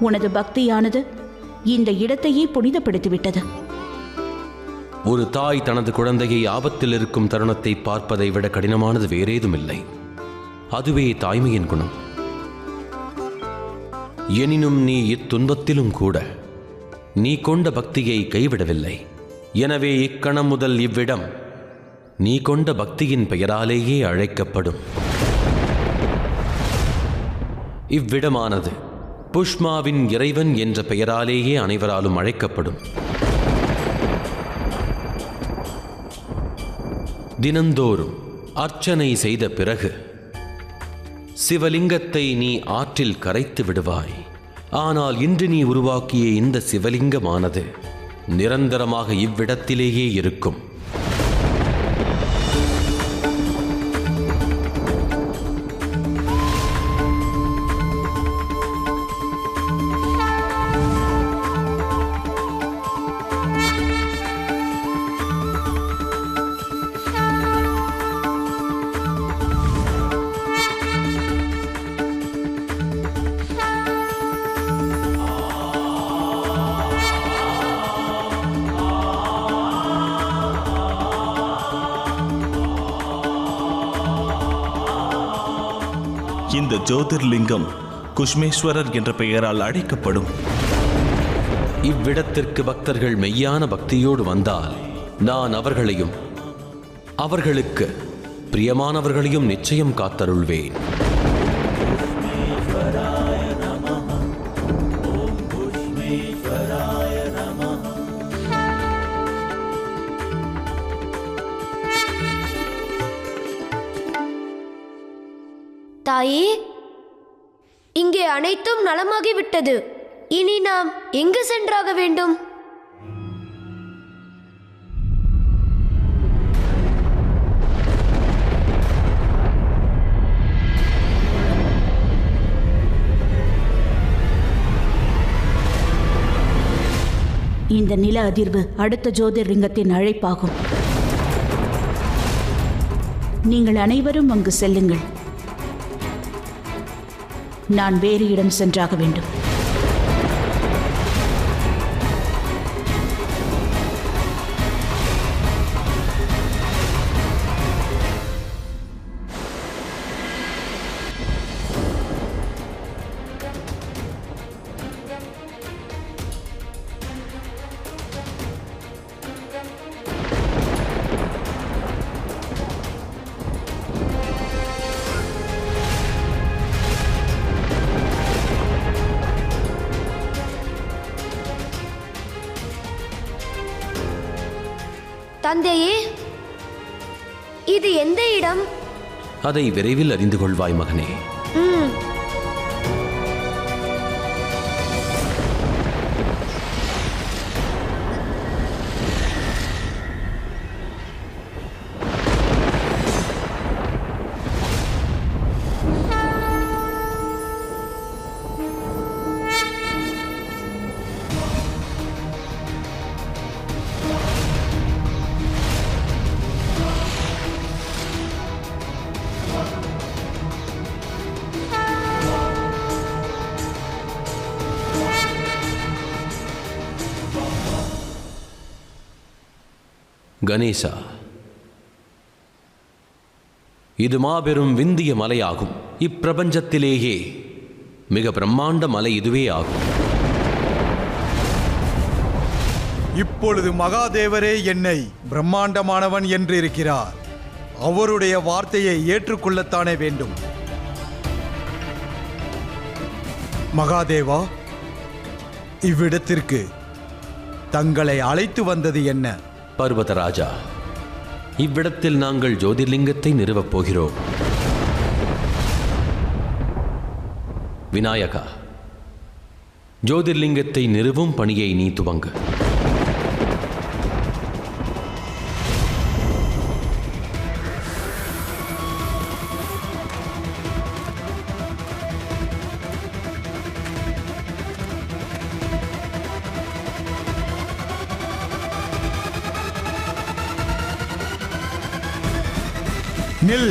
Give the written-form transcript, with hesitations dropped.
உனது பக்தியானது இந்த இடத்தையே புனிதப்படுத்திவிட்டது. ஒரு தாய் தனது குழந்தையை ஆபத்தில் இருக்கும் தருணத்தை பார்ப்பதை விட கடினமானது வேறேதுமில்லை. அதுவே தாய்மையின் குணம். எனினும் நீ இத்துன்பத்திலும் கூட நீ கொண்ட பக்தியை கைவிடவில்லை. எனவே இக்கணம் முதல் இவ்விடம் நீ கொண்ட பக்தியின் பெயராலேயே அழைக்கப்படும். இவ்விடமானது புஷ்மாவின் இறைவன் என்ற பெயராலேயே அனைவராலும் அழைக்கப்படும். தினந்தோறும் அர்ச்சனை செய்த பிறகு சிவலிங்கத்தை நீ ஆற்றில் கரைத்து விடுவாய். ஆனால் இன்று நீ உருவாக்கிய இந்த சிவலிங்கமானது நிரந்தரமாக இவ்விடத்திலேயே இருக்கும். இந்த ஜோதிர்லிங்கம் குஷ்மேஸ்வரர் என்ற பெயரால் அழைக்கப்படும். இவ்விடத்திற்கு பக்தர்கள் மெய்யான பக்தியோடு வந்தால் நான் அவர்களையும் அவர்களுக்கு பிரியமானவர்களையும் நிச்சயம் காத்தருள்வேன். தாயே, இங்கே அனைத்தும் நலமாகிவிட்டது. இனி நாம் எங்கு சென்றாக வேண்டும்? இந்த நில அதிர்வு அடுத்த ஜோதிர்லிங்கத்தின் அழைப்பாகும். நீங்கள் அனைவரும் அங்கு செல்லுங்கள். நான் வேறு இடம் சென்றாக வேண்டும். தந்தையே, இது எந்த இடம்? அதை விரைவில் அறிந்து கொள்வாய் மகனே. கணேசா, இது மாபெரும் விந்திய மலையாகும். இப்பிரபஞ்சத்திலேயே மிக பிரம்மாண்ட மலை இதுவே ஆகும். இப்பொழுது மகாதேவரே என்னை பிரம்மாண்டமானவன் என்று இருக்கிறார். அவருடைய வார்த்தையை ஏற்றுக்கொள்ளத்தானே வேண்டும். மகாதேவா, இவ்விடத்திற்கு தங்களை அழைத்து வந்தது என்ன? பர்வதராஜா, இவ்விடத்தில் நாங்கள் ஜோதிர்லிங்கத்தை நிறுவப் போகிறோம். விநாயகா, ஜோதிர்லிங்கத்தை நிறுவும் பணியை நீ துவங்கு. நில்.